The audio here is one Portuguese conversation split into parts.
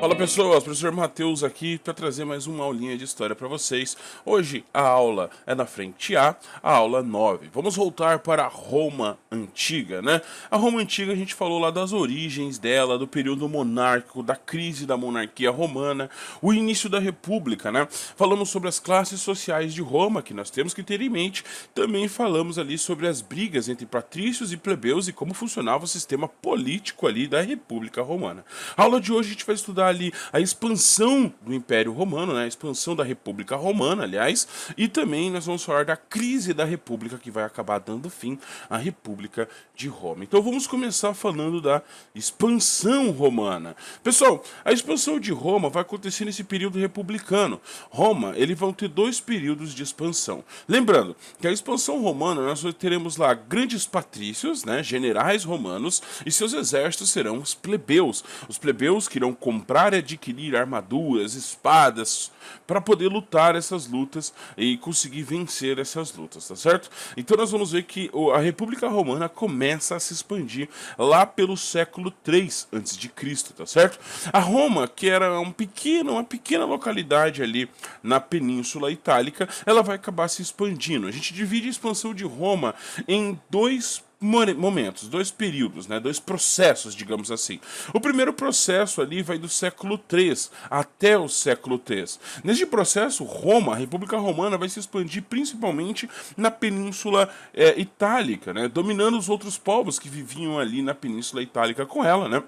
Fala pessoas, professor Matheus aqui para trazer mais uma aulinha de história para vocês. Hoje a aula é na frente A aula 9. Vamos voltar para a Roma Antiga, né? A Roma Antiga a gente falou lá das origens dela, do período monárquico, da crise da monarquia romana, o início da república, né? Falamos sobre as classes sociais de Roma, que nós temos que ter em mente. Também falamos ali sobre as brigas entre patrícios e plebeus e como funcionava o sistema político ali da República Romana. A aula de hoje a gente vai estudar ali a expansão do Império Romano, né, a expansão da República Romana, aliás, e também nós vamos falar da crise da República que vai acabar dando fim à República de Roma. Então vamos começar falando da expansão romana. Pessoal, a expansão de Roma vai acontecer nesse período republicano. Roma, eles vão ter dois períodos de expansão. Lembrando que a expansão romana nós teremos lá grandes patrícios, né, generais romanos, e seus exércitos serão os plebeus que irão comprar e adquirir armaduras, espadas, para poder lutar essas lutas e conseguir vencer essas lutas, tá certo? Então nós vamos ver que a República Romana começa a se expandir lá pelo século 3 a.C., tá certo? A Roma, que era uma pequena localidade ali na Península Itálica, ela vai acabar se expandindo. A gente divide a expansão de Roma em dois momentos, dois períodos, né, dois processos, digamos assim. O primeiro processo ali vai do século 3 até o século 3. Neste processo, Roma, a República Romana, vai se expandir principalmente na Península Itálica, né, dominando os outros povos que viviam ali na Península Itálica com ela, né?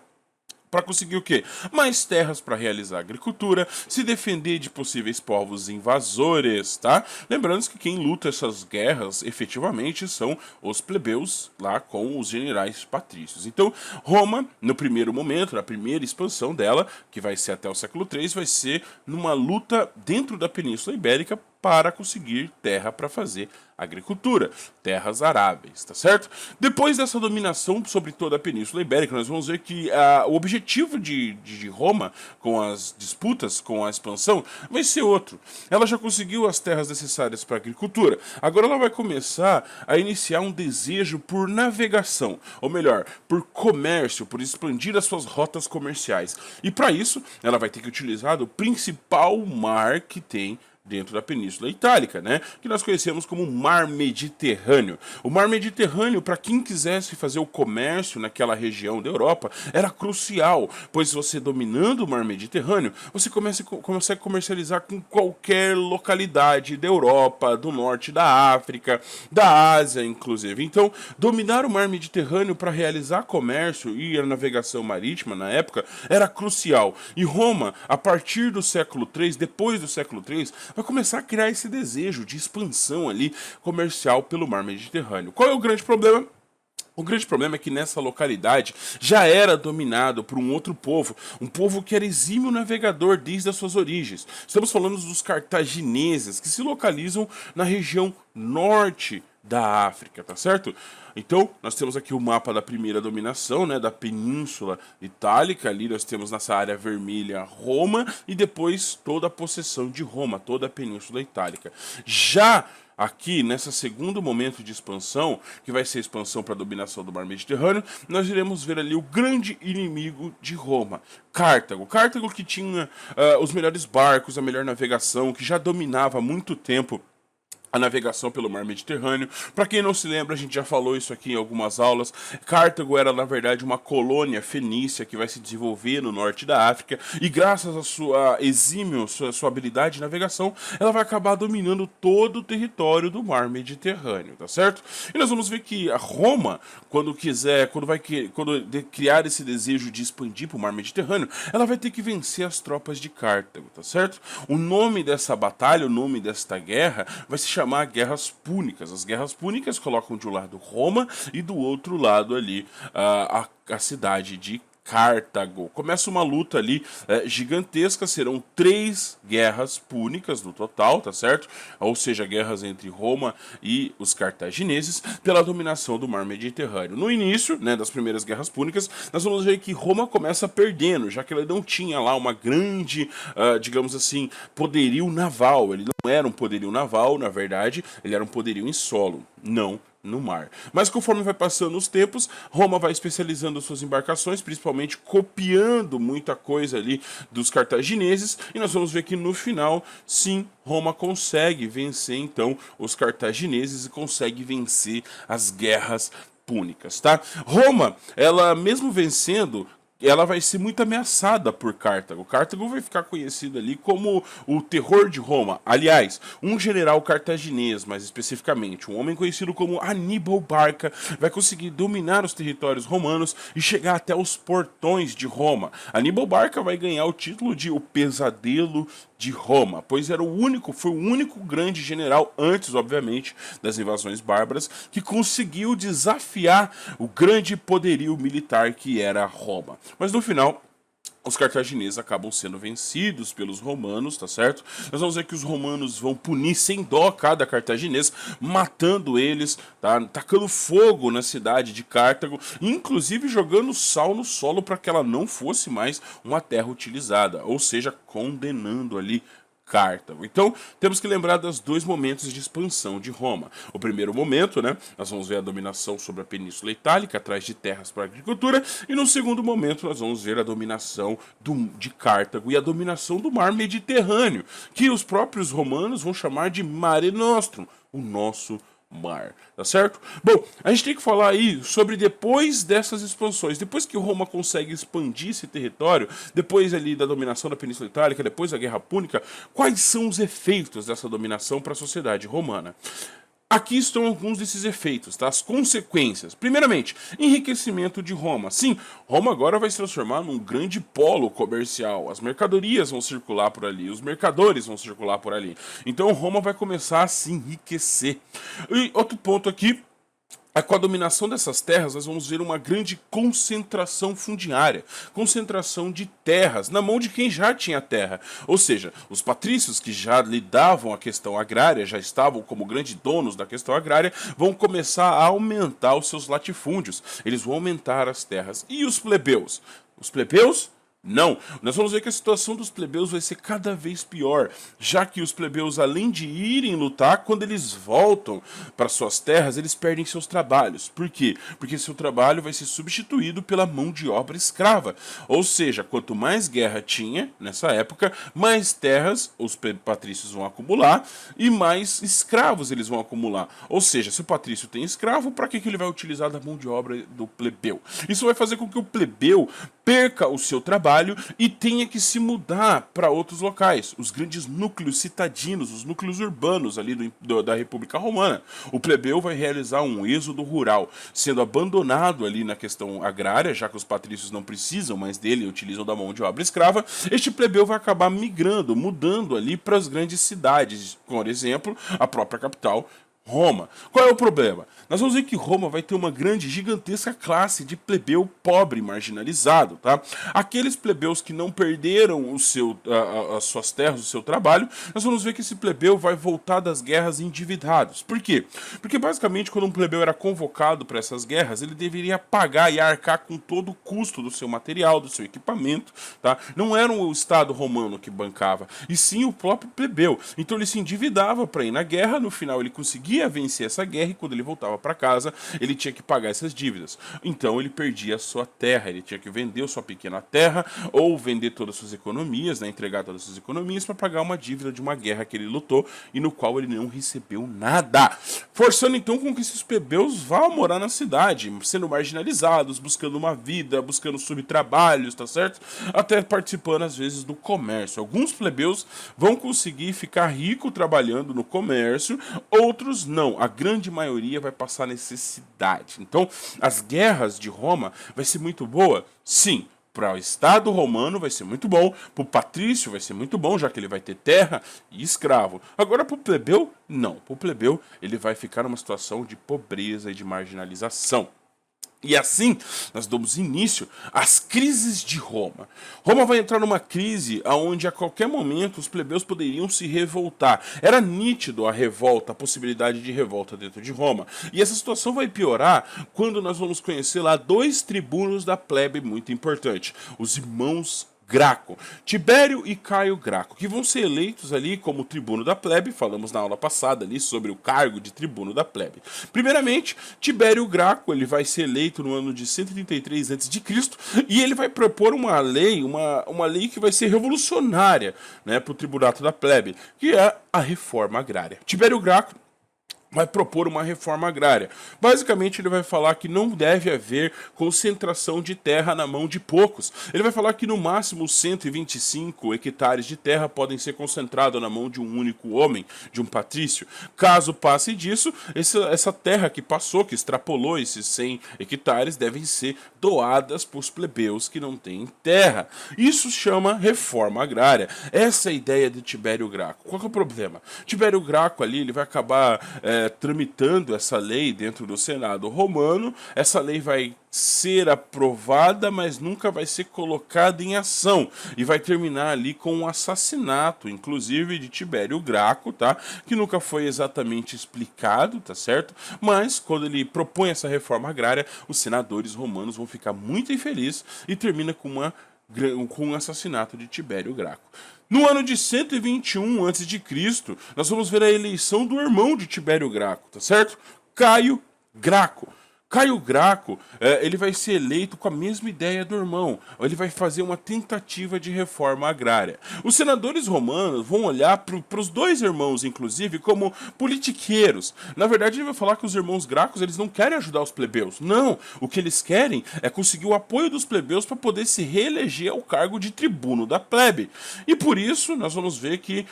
Para conseguir o quê? Mais terras para realizar agricultura, se defender de possíveis povos invasores, tá? Lembrando que quem luta essas guerras efetivamente são os plebeus lá com os generais patrícios. Então, Roma, no primeiro momento, na primeira expansão dela, que vai ser até o século 3, vai ser numa luta dentro da Península Ibérica para conseguir terra para fazer agricultura, terras aráveis, tá certo? Depois dessa dominação sobre toda a Península Ibérica, nós vamos ver que o objetivo de Roma, com as disputas, com a expansão, vai ser outro. Ela já conseguiu as terras necessárias para a agricultura, agora ela vai começar a iniciar um desejo por navegação, ou melhor, por comércio, por expandir as suas rotas comerciais. E para isso, ela vai ter que utilizar o principal mar que tem dentro da Península Itálica, né? Que nós conhecemos como Mar Mediterrâneo. O Mar Mediterrâneo, para quem quisesse fazer o comércio naquela região da Europa, era crucial, pois você dominando o Mar Mediterrâneo, você consegue comercializar com qualquer localidade da Europa, do norte da África, da Ásia, inclusive. Então, dominar o Mar Mediterrâneo para realizar comércio e a navegação marítima na época era crucial. E Roma, a partir do século 3, depois do século 3, vai começar a criar esse desejo de expansão ali comercial pelo Mar Mediterrâneo. Qual é o grande problema? O grande problema é que nessa localidade já era dominado por um outro povo, um povo que era exímio navegador desde as suas origens. Estamos falando dos cartagineses, que se localizam na região norte da África, tá certo? Então, nós temos aqui o mapa da primeira dominação, né, da Península Itálica, ali nós temos nessa área vermelha Roma, e depois toda a possessão de Roma, toda a Península Itálica. Já aqui, nesse segundo momento de expansão, que vai ser a expansão para a dominação do Mar Mediterrâneo, nós iremos ver ali o grande inimigo de Roma, Cartago. Cartago que tinha os melhores barcos, a melhor navegação, que já dominava há muito tempo a navegação pelo Mar Mediterrâneo. Para quem não se lembra, a gente já falou isso aqui em algumas aulas. Cartago era, na verdade, uma colônia fenícia que vai se desenvolver no norte da África e graças à sua sua habilidade de navegação, ela vai acabar dominando todo o território do Mar Mediterrâneo, tá certo? E nós vamos ver que a Roma, quando criar esse desejo de expandir para o Mar Mediterrâneo, ela vai ter que vencer as tropas de Cartago, tá certo? O nome dessa batalha, o nome desta guerra, vai se chamar Guerras Púnicas. As Guerras Púnicas colocam de um lado Roma e do outro lado ali a cidade de Cartago. Começa uma luta ali gigantesca, serão 3 guerras púnicas no total, tá certo? Ou seja, guerras entre Roma e os cartagineses pela dominação do Mar Mediterrâneo. No início, né, das primeiras guerras púnicas, nós vamos ver que Roma começa perdendo, já que ela não tinha lá uma grande, digamos assim, poderio naval. Ele não era um poderio naval, na verdade, ele era um poderio em solo, não no mar. Mas conforme vai passando os tempos, Roma vai especializando suas embarcações, principalmente copiando muita coisa ali dos cartagineses, e nós vamos ver que no final, sim, Roma consegue vencer então os cartagineses e consegue vencer as guerras púnicas, tá? Roma, ela mesmo vencendo, ela vai ser muito ameaçada por Cartago. Cartago vai ficar conhecido ali como o terror de Roma. Aliás, um general cartaginês, mais especificamente, um homem conhecido como Aníbal Barca, vai conseguir dominar os territórios romanos e chegar até os portões de Roma. Aníbal Barca vai ganhar o título de o Pesadelo de Roma, pois foi o único grande general, antes, obviamente, das invasões bárbaras, que conseguiu desafiar o grande poderio militar que era Roma. Mas no final, os cartagineses acabam sendo vencidos pelos romanos, tá certo? Nós vamos ver que os romanos vão punir sem dó cada cartaginês, matando eles, tá? Tacando fogo na cidade de Cartago, inclusive jogando sal no solo para que ela não fosse mais uma terra utilizada, ou seja, condenando ali Cartago. Então, temos que lembrar dos dois momentos de expansão de Roma. O primeiro momento, né, nós vamos ver a dominação sobre a Península Itálica, atrás de terras para agricultura, e no segundo momento nós vamos ver a dominação de Cartago e a dominação do mar Mediterrâneo, que os próprios romanos vão chamar de Mare Nostrum, o nosso mar, tá certo? Bom, a gente tem que falar aí sobre depois dessas expansões, depois que Roma consegue expandir esse território, depois ali da dominação da Península Itálica, depois da Guerra Púnica, quais são os efeitos dessa dominação para a sociedade romana? Aqui estão alguns desses efeitos, tá? As consequências. Primeiramente, enriquecimento de Roma. Sim, Roma agora vai se transformar num grande polo comercial. As mercadorias vão circular por ali, os mercadores vão circular por ali. Então Roma vai começar a se enriquecer. E outro ponto aqui, com a dominação dessas terras, nós vamos ver uma grande concentração fundiária, concentração de terras na mão de quem já tinha terra. Ou seja, os patrícios que já lidavam a questão agrária, já estavam como grandes donos da questão agrária, vão começar a aumentar os seus latifúndios. Eles vão aumentar as terras. E os plebeus? Os plebeus? Não, nós vamos ver que a situação dos plebeus vai ser cada vez pior, já que os plebeus, além de irem lutar, quando eles voltam para suas terras, eles perdem seus trabalhos. Por quê? Porque seu trabalho vai ser substituído pela mão de obra escrava. Ou seja, quanto mais guerra tinha nessa época, mais terras os patrícios vão acumular e mais escravos eles vão acumular. Ou seja, se o patrício tem escravo, para que ele vai utilizar da mão de obra do plebeu? Isso vai fazer com que o plebeu perca o seu trabalho e tenha que se mudar para outros locais, os grandes núcleos citadinos, os núcleos urbanos ali da República Romana. O plebeu vai realizar um êxodo rural, sendo abandonado ali na questão agrária, já que os patrícios não precisam mais dele e utilizam da mão de obra escrava. Este plebeu vai acabar migrando, mudando ali para as grandes cidades, por exemplo, a própria capital, Roma. Qual é o problema? Nós vamos ver que Roma vai ter uma grande, gigantesca classe de plebeu pobre, marginalizado, tá? Aqueles plebeus que não perderam as suas terras, o seu trabalho, nós vamos ver que esse plebeu vai voltar das guerras endividados. Por quê? Porque basicamente quando um plebeu era convocado para essas guerras, ele deveria pagar e arcar com todo o custo do seu material, do seu equipamento, tá? Não era o Estado romano que bancava, e sim o próprio plebeu. Então ele se endividava para ir na guerra, no final ele conseguia vencer essa guerra e quando ele voltava para casa, ele tinha que pagar essas dívidas. Então ele perdia a sua terra, ele tinha que vender sua pequena terra ou vender todas as suas economias, né, entregar todas as suas economias para pagar uma dívida de uma guerra que ele lutou e no qual ele não recebeu nada. Forçando então com que esses plebeus vá morar na cidade, sendo marginalizados, buscando uma vida, buscando subtrabalhos, tá certo? Até participando às vezes do comércio. Alguns plebeus vão conseguir ficar rico trabalhando no comércio, outros não, a grande maioria vai passar necessidade. Então, as guerras de Roma vai ser muito boa? Sim. Para o Estado romano vai ser muito bom, para o patrício vai ser muito bom, já que ele vai ter terra e escravo. Agora para o plebeu, não. Para o plebeu, ele vai ficar numa situação de pobreza e de marginalização. E assim, nós damos início às crises de Roma. Roma vai entrar numa crise onde a qualquer momento os plebeus poderiam se revoltar. Era nítido a revolta, a possibilidade de revolta dentro de Roma. E essa situação vai piorar quando nós vamos conhecer lá dois tribunos da plebe muito importante, os irmãos Graco, Tibério e Caio Graco, que vão ser eleitos ali como tribuno da plebe. Falamos na aula passada ali sobre o cargo de tribuno da plebe. Primeiramente, Tibério Graco, ele vai ser eleito no ano de 133 a.C. e ele vai propor uma lei, uma lei que vai ser revolucionária, né, para o tribunato da plebe, que é a reforma agrária. Tibério Graco vai propor uma reforma agrária. Basicamente, ele vai falar que não deve haver concentração de terra na mão de poucos. Ele vai falar que no máximo 125 hectares de terra podem ser concentrados na mão de um único homem, de um patrício. Caso passe disso, essa terra que passou, que extrapolou esses 100 hectares, devem ser doadas para os plebeus que não têm terra. Isso chama reforma agrária. Essa é a ideia de Tibério Graco. Qual que é o problema? Tibério Graco ali, ele vai acabar tramitando essa lei dentro do Senado romano. Essa lei vai ser aprovada, mas nunca vai ser colocada em ação, e vai terminar ali com um assassinato, inclusive de Tibério Graco, tá? Que nunca foi exatamente explicado, tá certo? Mas quando ele propõe essa reforma agrária, os senadores romanos vão ficar muito infelizes e termina com um assassinato de Tibério Graco. No ano de 121 a.C., nós vamos ver a eleição do irmão de Tibério Graco, tá certo? Caio Graco. Caio Graco, ele vai ser eleito com a mesma ideia do irmão. Ele vai fazer uma tentativa de reforma agrária. Os senadores romanos vão olhar para os dois irmãos, inclusive, como politiqueiros. Na verdade, ele vai falar que os irmãos Gracos, eles não querem ajudar os plebeus. Não, o que eles querem é conseguir o apoio dos plebeus para poder se reeleger ao cargo de tribuno da plebe. E por isso, nós vamos ver que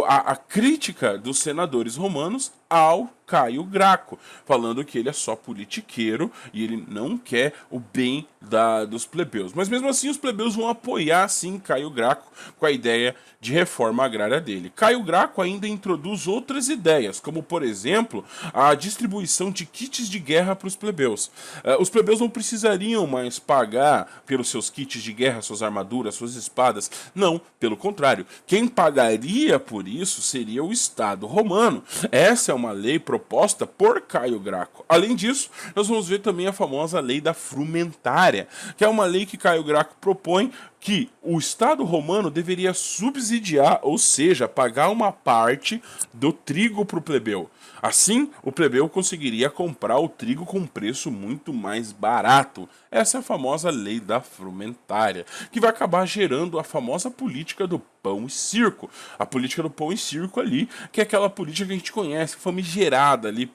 a crítica dos senadores romanos ao Caio Graco, falando que ele é só politiqueiro e ele não quer o bem dos plebeus. Mas mesmo assim, os plebeus vão apoiar sim Caio Graco com a ideia de reforma agrária dele. Caio Graco ainda introduz outras ideias, como por exemplo, a distribuição de kits de guerra para os plebeus. Os plebeus não precisariam mais pagar pelos seus kits de guerra, suas armaduras, suas espadas. Não, pelo contrário. Quem pagaria por isso seria o Estado romano. Essa é uma lei proposta por Caio Graco. Além disso, nós vamos ver também a famosa lei da frumentária, que é uma lei que Caio Graco propõe que o Estado romano deveria subsidiar, ou seja, pagar uma parte do trigo para o plebeu. Assim, o plebeu conseguiria comprar o trigo com um preço muito mais barato. Essa é a famosa lei da frumentária, que vai acabar gerando a famosa política do pão e circo. A política do pão e circo ali, que é aquela política que a gente conhece, famigerada ali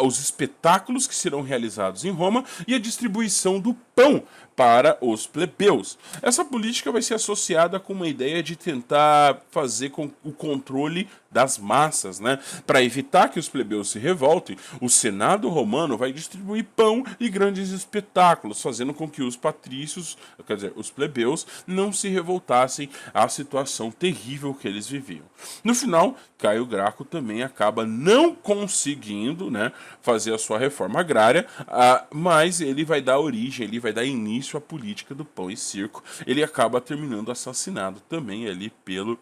os espetáculos que serão realizados em Roma e a distribuição do pão para os plebeus. Essa política vai ser associada com uma ideia de tentar fazer com o controle das massas, né? Para evitar que os plebeus se revoltem, o Senado romano vai distribuir pão e grandes espetáculos, fazendo com que os patrícios, quer dizer, os plebeus, não se revoltassem à situação terrível que eles viviam. No final, Caio Graco também acaba não conseguindo, né, fazer a sua reforma agrária, mas ele vai dar origem, ele vai dar início à política do pão e circo. Ele acaba terminando assassinado também ali pelo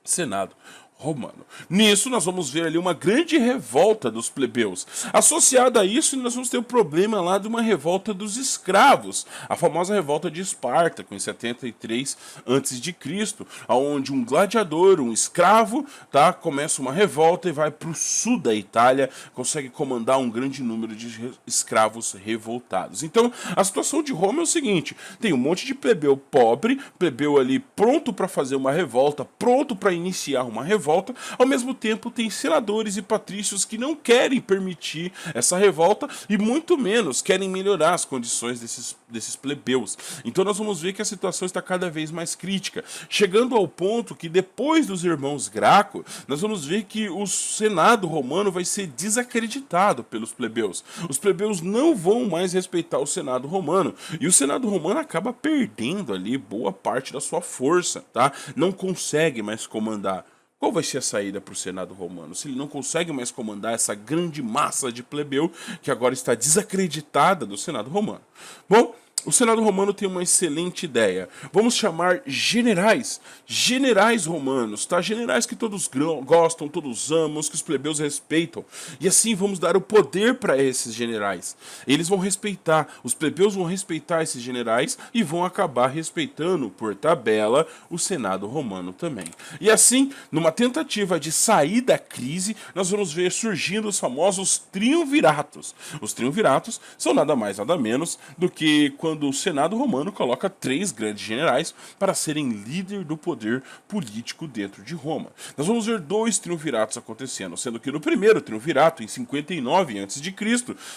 Senado romano. Nisso, nós vamos ver ali uma grande revolta dos plebeus. Associada a isso, nós vamos ter o problema lá de uma revolta dos escravos, a famosa revolta de Esparta, em 73 a.C., onde um gladiador, um escravo, tá, começa uma revolta e vai para o sul da Itália, consegue comandar um grande número de escravos revoltados. Então, a situação de Roma é o seguinte: tem um monte de plebeu pobre, plebeu ali pronto para fazer uma revolta, pronto para iniciar uma revolta. Ao mesmo tempo, tem senadores e patrícios que não querem permitir essa revolta e muito menos querem melhorar as condições desses plebeus. Então nós vamos ver que a situação está cada vez mais crítica, chegando ao ponto que depois dos irmãos Graco, nós vamos ver que o Senado romano vai ser desacreditado pelos plebeus. Os plebeus não vão mais respeitar o Senado romano e o Senado romano acaba perdendo ali boa parte da sua força, tá? Não consegue mais comandar. Qual vai ser a saída para o Senado romano? Se ele não consegue mais comandar essa grande massa de plebeu que agora está desacreditada do Senado romano. Bom, o Senado romano tem uma excelente ideia. Vamos chamar generais, generais romanos, tá? Generais que todos gostam, todos amam, que os plebeus respeitam. E assim vamos dar o poder para esses generais. Eles vão respeitar, os plebeus vão respeitar esses generais e vão acabar respeitando, por tabela, o Senado romano também. E assim, numa tentativa de sair da crise, nós vamos ver surgindo os famosos triunviratos. Os triunviratos são nada mais, nada menos do que quando o Senado romano coloca 3 grandes generais para serem líder do poder político dentro de Roma. Nós vamos ver 2 triunviratos acontecendo, sendo que no primeiro triunvirato, em 59 a.C.,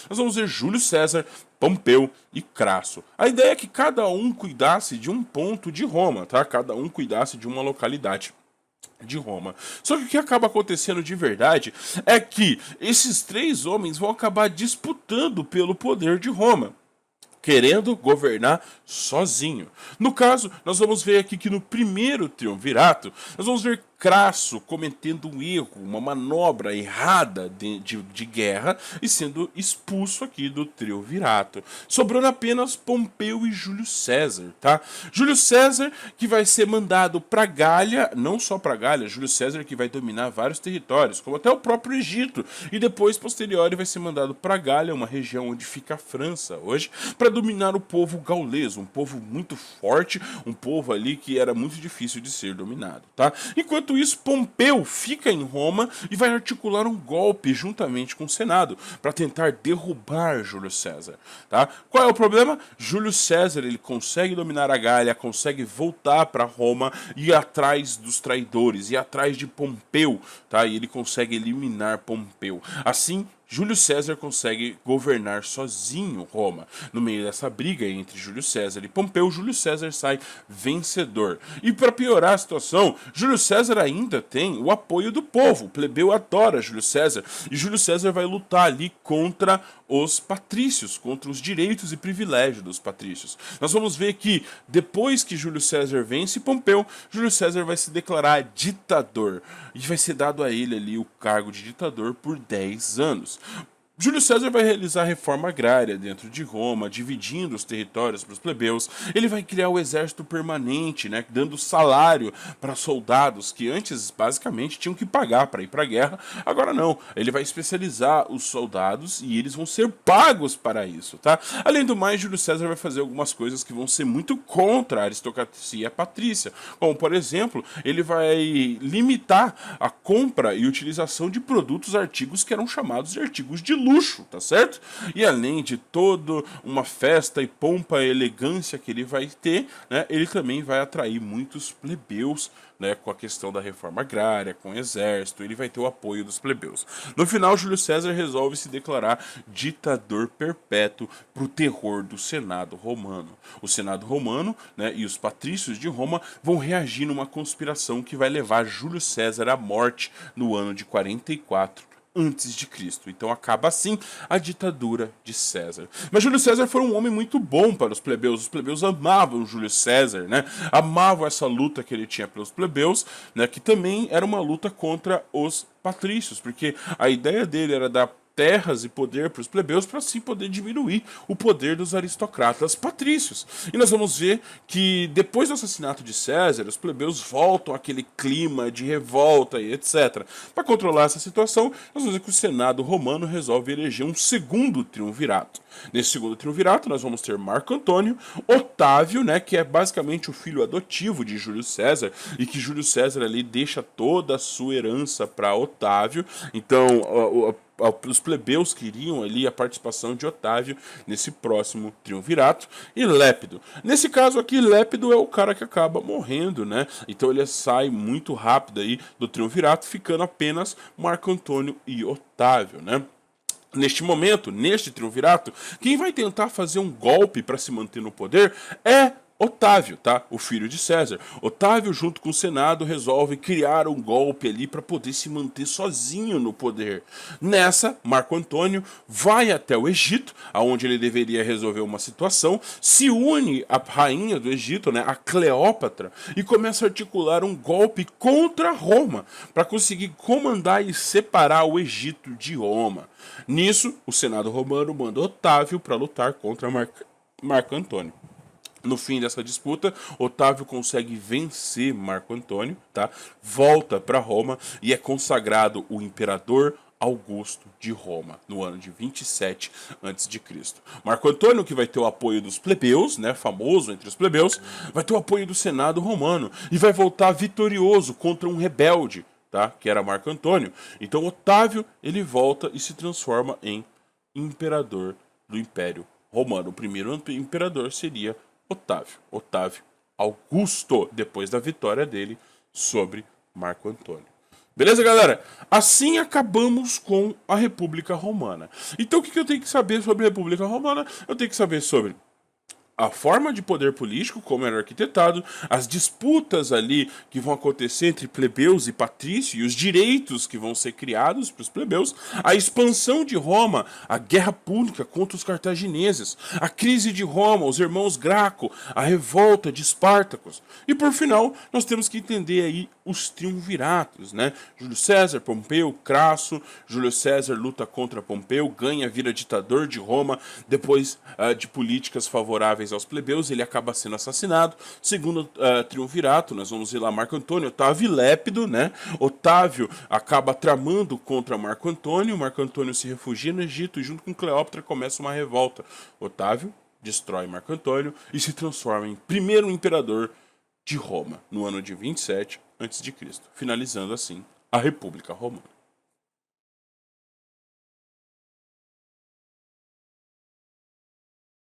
nós vamos ver Júlio César, Pompeu e Crasso. A ideia é que cada um cuidasse de um ponto de Roma, tá? Cada um cuidasse de uma localidade de Roma. Só que o que acaba acontecendo de verdade é que esses 3 homens vão acabar disputando pelo poder de Roma, querendo governar sozinho. No caso, nós vamos ver aqui que no primeiro triunvirato, nós vamos ver Crasso cometendo um erro, uma manobra errada de guerra e sendo expulso aqui do triunvirato. Sobrando apenas Pompeu e Júlio César, tá? Júlio César que vai ser mandado para Gália, não só para Gália, Júlio César que vai dominar vários territórios, como até o próprio Egito, e depois, posterior, vai ser mandado para Gália, uma região onde fica a França hoje, para dominar o povo gaulês, um povo muito forte, um povo ali que era muito difícil de ser dominado, tá? Enquanto isso, Pompeu fica em Roma e vai articular um golpe juntamente com o Senado para tentar derrubar Júlio César, tá? Qual é o problema? Júlio César, ele consegue dominar a Gália, consegue voltar para Roma e ir atrás dos traidores, ir atrás de Pompeu, tá? E ele consegue eliminar Pompeu. Assim, Júlio César consegue governar sozinho Roma. No meio dessa briga entre Júlio César e Pompeu, Júlio César sai vencedor. E para piorar a situação, Júlio César ainda tem o apoio do povo. O plebeu adora Júlio César. E Júlio César vai lutar ali contra os patrícios, contra os direitos e privilégios dos patrícios. Nós vamos ver que depois que Júlio César vence Pompeu, Júlio César vai se declarar ditador. E vai ser dado a ele ali o cargo de ditador por 10 anos. Júlio César vai realizar a reforma agrária dentro de Roma, dividindo os territórios para os plebeus. Ele vai criar o exército permanente, né, dando salário para soldados que antes basicamente tinham que pagar para ir para a guerra. Agora não, ele vai especializar os soldados e eles vão ser pagos para isso, tá? Além do mais, Júlio César vai fazer algumas coisas que vão ser muito contra a aristocracia patrícia, como por exemplo, ele vai limitar a compra e utilização de produtos, artigos que eram chamados de artigos de luxo, tá certo? E além de toda uma festa e pompa e elegância que ele vai ter, né, ele também vai atrair muitos plebeus, né, com a questão da reforma agrária, com o exército, ele vai ter o apoio dos plebeus. No final, Júlio César resolve se declarar ditador perpétuo para o terror do Senado romano. O Senado romano, né, e os patrícios de Roma vão reagir numa conspiração que vai levar Júlio César à morte no ano de 44 antes de Cristo. Então acaba assim a ditadura de César. Mas Júlio César foi um homem muito bom para os plebeus. Os plebeus amavam Júlio César, né? Amavam essa luta que ele tinha pelos plebeus, né? Que também era uma luta contra os patrícios, porque a ideia dele era dar terras e poder para os plebeus para assim poder diminuir o poder dos aristocratas patrícios. E nós vamos ver que depois do assassinato de César, os plebeus voltam àquele clima de revolta e etc. Para controlar essa situação, nós vamos ver que o Senado romano resolve eleger um segundo triunvirato. Nesse segundo triunvirato, nós vamos ter Marco Antônio, Otávio, né, que é basicamente o filho adotivo de Júlio César, e que Júlio César ali deixa toda a sua herança para Otávio. Então, os plebeus queriam ali a participação de Otávio nesse próximo triunvirato, e Lépido. Nesse caso aqui, Lépido é o cara que acaba morrendo, né? Então ele sai muito rápido aí do triunvirato, ficando apenas Marco Antônio e Otávio, né? Neste momento, neste triunvirato, quem vai tentar fazer um golpe para se manter no poder é Otávio, tá? O filho de César. Otávio, junto com o Senado, resolve criar um golpe ali para poder se manter sozinho no poder. Nessa, Marco Antônio vai até o Egito, aonde ele deveria resolver uma situação, se une à rainha do Egito, né, a Cleópatra, e começa a articular um golpe contra Roma, para conseguir comandar e separar o Egito de Roma. Nisso, o Senado romano manda Otávio para lutar contra Marco Antônio. No fim dessa disputa, Otávio consegue vencer Marco Antônio, tá? Volta para Roma e é consagrado o imperador Augusto de Roma, no ano de 27 a.C. Marco Antônio, que vai ter o apoio dos plebeus, né, famoso entre os plebeus, vai ter o apoio do Senado romano e vai voltar vitorioso contra um rebelde, tá? Que era Marco Antônio. Então Otávio, ele volta e se transforma em imperador do Império Romano. O primeiro imperador seria Otávio Augusto, depois da vitória dele sobre Marco Antônio. Beleza, galera? Assim acabamos com a República Romana. Então o que eu tenho que saber sobre a República Romana? Eu tenho que saber sobre a forma de poder político, como era arquitetado, as disputas ali que vão acontecer entre plebeus e patrícios, e os direitos que vão ser criados para os plebeus, a expansão de Roma, a guerra púnica contra os cartagineses, a crise de Roma, os irmãos Graco, a revolta de Espartacos. E por final, nós temos que entender aí os triunviratos, né? Júlio César, Pompeu, Crasso. Júlio César luta contra Pompeu, ganha, vira ditador de Roma, depois de políticas favoráveis aos plebeus, ele acaba sendo assassinado. Segundo triunvirato, nós vamos ver lá Marco Antônio, Otávio e Lépido, né? Otávio acaba tramando contra Marco Antônio se refugia no Egito e junto com Cleópatra começa uma revolta. Otávio destrói Marco Antônio e se transforma em primeiro imperador de Roma, no ano de 27 a.C., finalizando assim a República Romana.